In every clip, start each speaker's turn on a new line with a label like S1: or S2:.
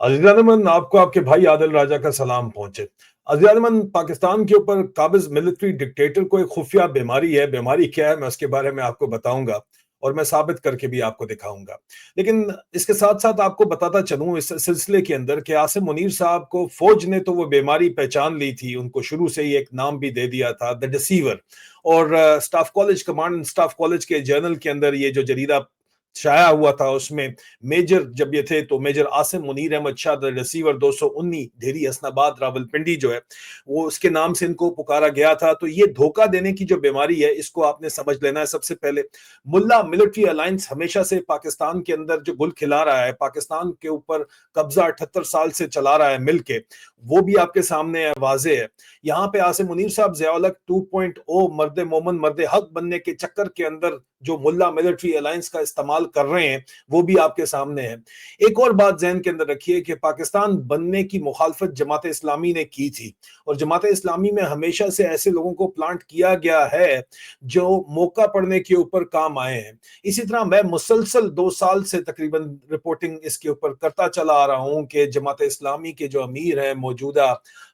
S1: अजीज़ान, आपको आपके भाई आदिल राजा का सलाम पहुंचे। अजीज़ान, पाकिस्तान के ऊपर काबिज मिलिट्री डिक्टेटर को एक खुफिया बीमारी है। बीमारी क्या है मैं उसके बारे में आपको बताऊंगा और मैं साबित करके भी आपको दिखाऊंगा। लेकिन इसके साथ साथ आपको बताता चलूं इस सिलसिले के अंदर कि आसिम मुनीर साहब को फौज ने तो वो बीमारी पहचान ली थी, उनको शुरू से ही एक नाम भी दे दिया था, द डिसीवर। और staff college, command staff college के जर्नल के अंदर ये जो जरीदा छाया हुआ था उसमें मेजर जब ये थे तो major Asim Munir Ahmad Shah the receiver 219 Dheri Hasanabad Rawalpindi जो है वो उसके नाम से इनको पुकारा गया था। तो ये धोखा देने की जो बीमारी है इसको आपने समझ लेना है। सबसे पहले मुल्ला मिलिट्री अलायंस हमेशा से पाकिस्तान के अंदर जो गुल खिला रहा है, पाकिस्तान के ऊपर कब्जा 78 साल से चला रहा है मिलके, वो भी आपके सामने वाजे है। यहाँ पे आसिम मुनीर साहब ज़िया-उल-हक 2.0 मर्द मोमन मर्द हक बनने के चक्कर के अंदर जो मुल्ला मिलिट्री अलायंस का इस्तेमाल कर रहे हैं वो भी आपके सामने है। एक और बात ज़हन के अंदर रखिए कि पाकिस्तान बनने की मुखालफत जमात इस्लामी ने की थी और जमात इस्लामी में हमेशा से ऐसे लोगों को प्लांट किया गया है जो मौका पड़ने के ऊपर काम आए हैं। इसी तरह मैं मुसलसल 2 साल से तकरीबन रिपोर्टिंग इसके ऊपर करता चला आ रहा हूं कि जमात इस्लामी के जो अमीर हैं मौजूदा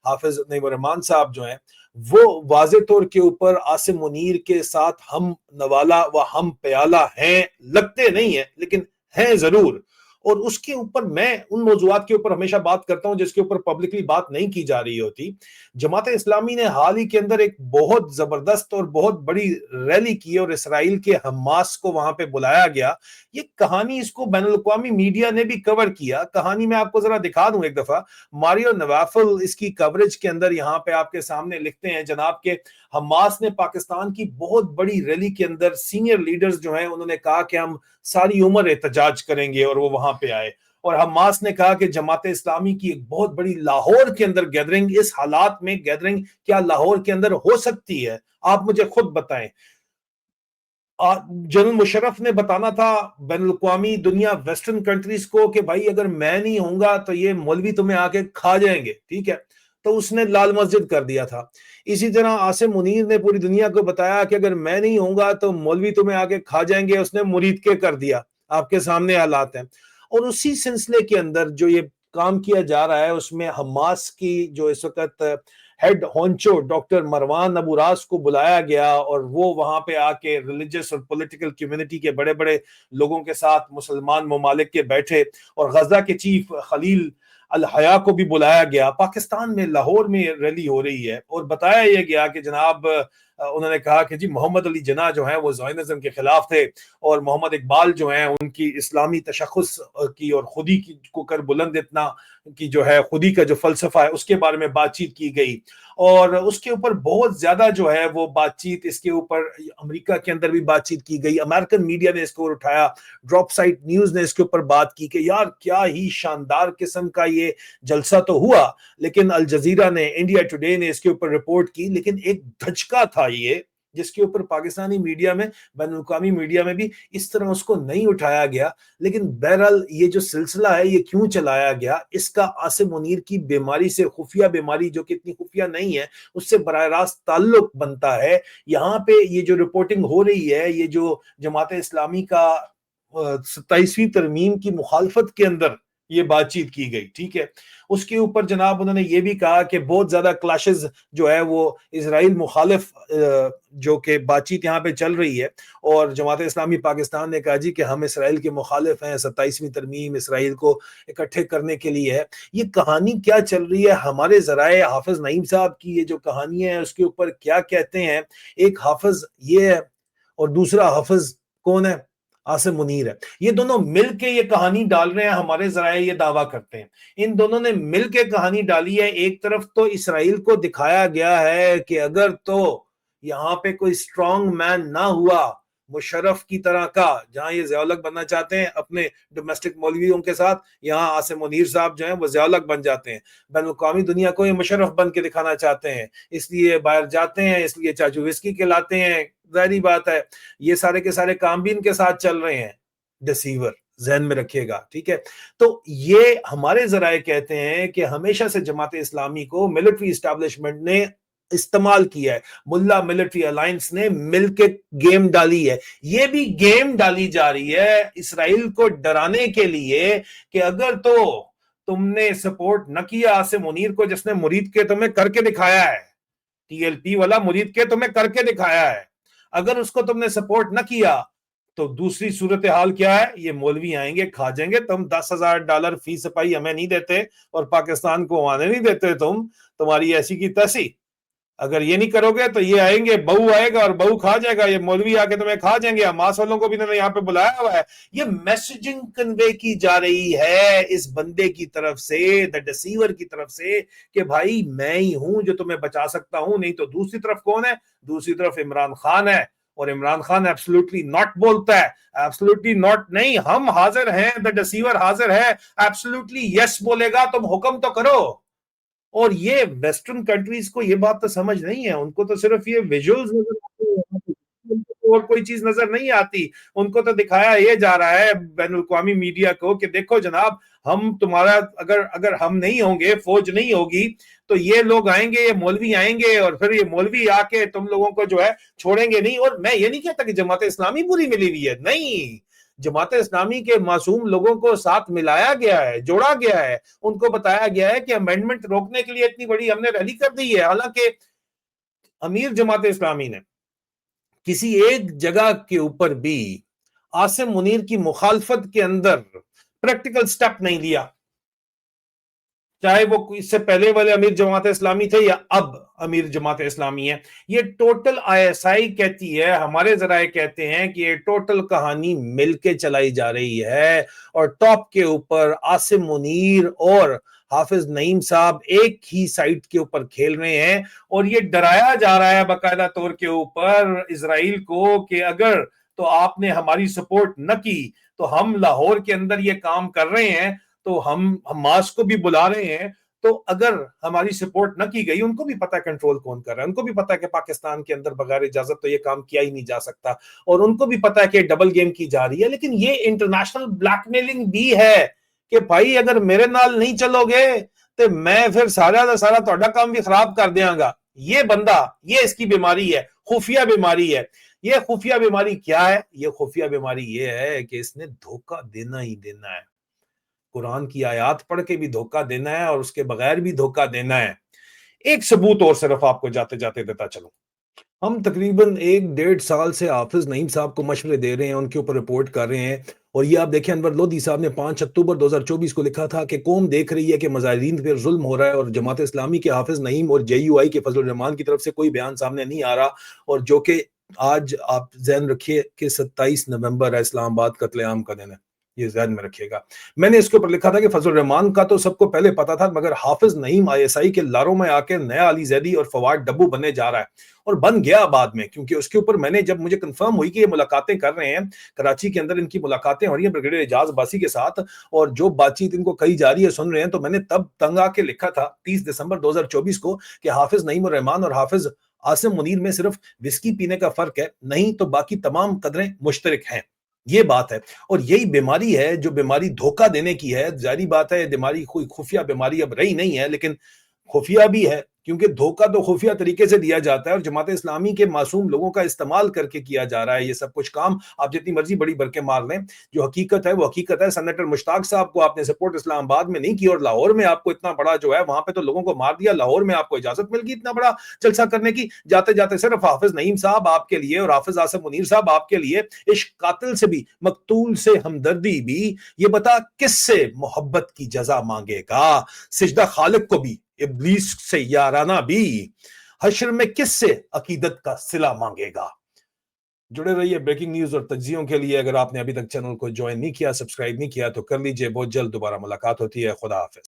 S1: हाफिज नईम रहमान साहब जो हैं वो वाज़े तौर के ऊपर आसिम मुनीर के साथ हम नवाला व हम प्याला हैं, लगते नहीं है लेकिन हैं जरूर। और उसके ऊपर मैं उन मौजूआत के ऊपर हमेशा बात करता हूं जिसके ऊपर पब्लिकली बात नहीं की जा रही होती। जमात इस्लामी ने हाल ही के अंदर एक बहुत जबरदस्त और बहुत बड़ी रैली की और इसराइल के हमास को वहां पे बुलाया गया। ये कहानी इसको बैनुल-अक़वामी मीडिया ने भी कवर किया। कहानी मैं आपको जरा दिखा दूं एक दफा। मारियो नवाफिल इसकी कवरेज के अंदर यहाँ पे आपके सामने लिखते हैं जनाब के हमास ने पाकिस्तान की बहुत बड़ी रैली के अंदर सीनियर लीडर्स जो हैं उन्होंने कहा कि हम सारी उम्र एहतजाज करेंगे और वो वहां पे आए। और हमास ने कहा कि जमात इस्लामी की एक बहुत बड़ी लाहौर के अंदर गैदरिंग, इस हालात में गैदरिंग क्या लाहौर के अंदर हो सकती है? आप मुझे खुद बताएं। जनरल मुशर्रफ ने बताना था बैनुल-अक़वामी दुनिया वेस्टर्न कंट्रीज को कि भाई अगर मैं नहीं होऊंगा तो ये मौलवी तुम्हें आके खा जाएंगे, ठीक है? तो उसने लाल मस्जिद कर दिया था। इसी तरह आसिम मुनीर ने पूरी दुनिया को बताया कि अगर मैं नहीं होऊंगा तो मौलवी तुम्हें आके खा जाएंगे, उसने मुरीद के कर दिया। आपके सामने हालात हैं। और उसी सिलसिले के अंदर जो ये काम किया जा रहा है उसमें हमास की जो इस वक्त हेड होंचो डॉक्टर मरवान अबूरास को बुलाया गया और वो वहां पे आके रिलीजियस और पॉलिटिकल कम्युनिटी के बड़े बड़े लोगों के साथ मुसलमान ममालिक के बैठे और गजा के चीफ खलील अल हया को भी बुलाया गया। पाकिस्तान में लाहौर में रैली हो रही है और बताया यह गया कि जनाब उन्होंने कहा कि जी मोहम्मद अली जना जो हैं वो ज़ायनिज़्म के खिलाफ थे और मोहम्मद इकबाल जो हैं उनकी इस्लामी तशख़्ख़ुस की और खुदी की को कर बुलंद इतना की जो है खुदी का जो फलसफा है उसके बारे में बातचीत की गई। और उसके ऊपर बहुत ज्यादा जो है वो बातचीत इसके ऊपर अमेरिका के अंदर भी बातचीत की गई। अमेरिकन मीडिया ने इसको उठाया, ड्रॉप साइट न्यूज ने इसके ऊपर बात की कि यार क्या ही शानदार किस्म का ये जलसा तो हुआ। लेकिन अल जजीरा ने, इंडिया टुडे ने इसके ऊपर रिपोर्ट की, लेकिन एक धचका था ये जिसके ऊपर पाकिस्तानी मीडिया में, बैनुल-अक़वामी मीडिया में भी इस तरह उसको नहीं उठाया गया। लेकिन बहरहाल ये जो सिलसिला है ये क्यों चलाया गया, इसका आसिम मुनीर की बीमारी से, खुफिया बीमारी जो कि इतनी खुफिया नहीं है, उससे बराह रास्त ताल्लुक बनता है। यहाँ पे ये जो रिपोर्टिंग हो रही है, ये जो जमात इस्लामी का 27वीं तरमीम की मुखालफत के अंदर ये बातचीत की गई, ठीक है। उसके ऊपर जनाब उन्होंने ये भी कहा कि बहुत ज्यादा क्लैशेस जो है वो इजराइल मुखालिफ जो कि बातचीत यहाँ पे चल रही है और जमात इस्लामी पाकिस्तान ने कहा जी कि हम इसराइल के मुखालिफ हैं, 27वीं तरमीम इसराइल को इकट्ठे करने के लिए है। ये कहानी क्या चल रही है? हमारे ज़राए हाफिज नईम साहब की ये जो कहानी है उसके ऊपर क्या कहते हैं? एक हाफिज ये है और दूसरा हाफिज कौन है? आसिम मुनीर है। ये दोनों मिलके ये कहानी डाल रहे हैं, हमारे जराए ये दावा करते हैं। इन दोनों ने मिलके कहानी डाली है। एक तरफ तो इसराइल को दिखाया गया है कि अगर तो यहाँ पे कोई स्ट्रॉन्ग मैन ना हुआ मुशर्रफ की तरह का, जहां ये ज़िया-उल-हक बनना चाहते हैं अपने डोमेस्टिक मौलवियों के साथ, यहाँ आसिम मुनीर साहब जो हैं वो ज़िया-उल-हक बन जाते हैं। बैनुल-अक़वामी दुनिया को ये मुशर्रफ बन के दिखाना चाहते हैं, इसलिए बाहर जाते हैं, इसलिए चाचू विस्की खिलाते हैं। जाहिर बात है ये सारे के सारे काम भी इनके साथ चल रहे हैं। डिसीवर ज़हन में रखिएगा, ठीक है। तो ये हमारे ज़राए कहते हैं कि हमेशा से जमात इस्लामी को मिलिट्री इस्टेब्लिशमेंट ने इस्तेमाल किया है, मुल्ला मिलिट्री अलायंस ने मिलके गेम डाली है। ये भी गेम डाली जा रही है इसराइल को डराने के लिए कि अगर तो تم نے سپورٹ نہ کیا عاصم منیر کو، جس نے مرید کے تمہیں کر کے دکھایا ہے، ٹی ایل پی والا مرید کے تمہیں کر کے دکھایا ہے، اگر اس کو تم نے سپورٹ نہ کیا تو دوسری صورتحال کیا ہے؟ یہ مولوی آئیں گے کھا جائیں گے، تم $10,000 فی سپاہی ہمیں نہیں دیتے اور پاکستان کو آنے نہیں دیتے، تمہاری ایسی کی تیسی، اگر یہ نہیں کرو گے تو یہ آئیں گے، بہو آئے گا اور بہو کھا جائے گا، یہ مولوی آ کے تمہیں کھا جائیں گے۔ حماس والوں کو بھی انہوں نے یہاں پہ بلایا ہوا ہے۔ یہ میسجنگ کنوے کی جا رہی ہے اس بندے کی طرف سے، دا ڈسیور کی طرف سے، کہ بھائی میں ہی ہوں جو تمہیں بچا سکتا ہوں، نہیں تو دوسری طرف کون ہے؟ دوسری طرف عمران خان ہے، اور عمران خان ایبسلوٹلی ناٹ بولتا ہے، ایبسلوٹلی ناٹ نہیں، ہم حاضر ہیں، دا ڈسیور حاضر ہے، ایبسلوٹلی یس بولے گا، تم حکم تو کرو۔ اور یہ ویسٹرن کنٹریز کو یہ بات تو سمجھ نہیں ہے، ان کو تو صرف یہ ویژولز نظر آتے ہیں، ان کو اور کوئی چیز نظر نہیں آتی، ان کو تو دکھایا یہ جا رہا ہے بین الاقوامی میڈیا کو کہ دیکھو جناب، ہم تمہارا اگر ہم نہیں ہوں گے، فوج نہیں ہوگی تو یہ لوگ آئیں گے، یہ مولوی آئیں گے، اور پھر یہ مولوی آ کے تم لوگوں کو جو ہے چھوڑیں گے نہیں۔ اور میں یہ نہیں کہتا کہ جماعت اسلامی پوری ملی ہوئی ہے، نہیں، جماعت اسلامی کے معصوم لوگوں کو ساتھ ملایا گیا ہے، جوڑا گیا ہے، ان کو بتایا گیا ہے کہ امینڈمنٹ روکنے کے لیے اتنی بڑی ہم نے ریلی کر دی ہے۔ حالانکہ امیر جماعت اسلامی نے کسی ایک جگہ کے اوپر بھی عاصم منیر کی مخالفت کے اندر پریکٹیکل سٹیپ نہیں لیا، چاہے وہ اس سے پہلے والے امیر جماعت اسلامی تھے یا اب امیر جماعت اسلامی ہے۔ یہ ٹوٹل آئی ایس آئی کہتی ہے، ہمارے ذرائع کہتے ہیں کہ یہ ٹوٹل کہانی مل کے چلائی جا رہی ہے، اور ٹاپ کے اوپر عاصم منیر اور حافظ نعیم صاحب ایک ہی سائٹ کے اوپر کھیل رہے ہیں، اور یہ ڈرایا جا رہا ہے باقاعدہ طور کے اوپر اسرائیل کو کہ اگر تو آپ نے ہماری سپورٹ نہ کی تو ہم لاہور کے اندر یہ کام کر رہے ہیں، تو ہم حماس کو بھی بلا رہے ہیں، تو اگر ہماری سپورٹ نہ کی گئی، ان کو بھی پتا ہے کنٹرول کون کر رہا ہے، ان کو بھی پتا ہے کہ پاکستان کے اندر بغیر اجازت تو یہ کام کیا ہی نہیں جا سکتا، اور ان کو بھی پتا ہے کہ ڈبل گیم کی جا رہی ہے۔ لیکن یہ انٹرنیشنل بلیک میلنگ بھی ہے کہ بھائی اگر میرے نال نہیں چلو گے تو میں پھر سارا تہاڈا کام بھی خراب کر دیاں گا۔ یہ بندہ، یہ اس کی بیماری ہے، خفیہ بیماری ہے۔ یہ خفیہ بیماری کیا ہے؟ یہ خفیہ بیماری یہ ہے کہ اس نے دھوکہ دینا ہی دینا ہے، قرآن کی آیات پڑھ کے بھی دھوکہ دینا ہے اور اس کے بغیر بھی دھوکہ دینا ہے۔ ایک ثبوت اور صرف آپ کو جاتے جاتے دیتا چلوں، ہم تقریباً 1.5 سال سے حافظ نعیم صاحب کو مشورے دے رہے ہیں، ان کے اوپر رپورٹ کر رہے ہیں، اور یہ آپ دیکھیں انور لودھی صاحب نے 5 اکتوبر 2024 کو لکھا تھا کہ قوم دیکھ رہی ہے کہ مظاہرین پر ظلم ہو رہا ہے، اور جماعت اسلامی کے حافظ نعیم اور جے یو آئی کے فضل الرحمان کی طرف سے کوئی بیان سامنے نہیں آ رہا، اور جو کہ آج آپ ذہن رکھیے کہ 27 نومبر ہے، اسلام آباد قتل عام کا دن ہے، یہ ذہن میں رکھیے گا۔ میں نے اس کے اوپر لکھا تھا کہ فضل الرحمان کا تو سب کو پہلے پتا تھا، مگر حافظ نعیم آئی ایس آئی کے لاروں میں آ کے نیا علی زیدی اور فواد ڈبو بننے جا رہا ہے، اور بن گیا بعد میں، کیونکہ اس کے اوپر میں نے جب مجھے کنفرم ہوئی کہ یہ ملاقاتیں کر رہے ہیں، کراچی کے اندر ان کی ملاقاتیں ہو رہی ہیں بریگیڈیئر اعجاز عباسی کے ساتھ، اور جو بات چیت ان کو کہی جا رہی ہے سن رہے ہیں، تو میں نے تب تنگ آ کے لکھا تھا 30 دسمبر 2024 کو کہ حافظ نعیم الرحمان اور حافظ عاصم منیر میں صرف وسکی پینے کا فرق ہے، نہیں تو باقی تمام قدریں مشترک ہیں۔ یہ بات ہے، اور یہی بیماری ہے جو بیماری دھوکہ دینے کی ہے۔ ظاہری بات ہے بیماری کوئی خفیہ بیماری اب رہی نہیں ہے، لیکن خفیہ بھی ہے، کیونکہ دھوکہ تو خفیہ طریقے سے دیا جاتا ہے، اور جماعت اسلامی کے معصوم لوگوں کا استعمال کر کے کیا جا رہا ہے یہ سب کچھ کام۔ آپ جتنی مرضی بڑی برقیں مار لیں، جو حقیقت ہے وہ حقیقت ہے۔ سینیٹر مشتاق صاحب کو آپ نے سپورٹ اسلام آباد میں نہیں کی، اور لاہور میں آپ کو اتنا بڑا جو ہے وہاں پہ تو لوگوں کو مار دیا، لاہور میں آپ کو اجازت مل گئی اتنا بڑا جلسہ کرنے کی، جاتے جاتے صرف حافظ نعیم صاحب آپ کے لیے اور حافظ عاصم منیر صاحب آپ کے لیے عشق قاتل سے بھی، مقتول سے ہمدردی بھی، یہ بتا کس سے محبت کی جزا مانگے گا، سجدہ خالق کو بھی، ابلیس سے یارانہ بھی، حشر میں کس سے عقیدت کا صلہ مانگے گا۔ جڑے رہیے بریکنگ نیوز اور تجزیوں کے لیے۔ اگر آپ نے ابھی تک چینل کو جوائن نہیں کیا، سبسکرائب نہیں کیا تو کر لیجئے۔ بہت جلد دوبارہ ملاقات ہوتی ہے۔ خدا حافظ۔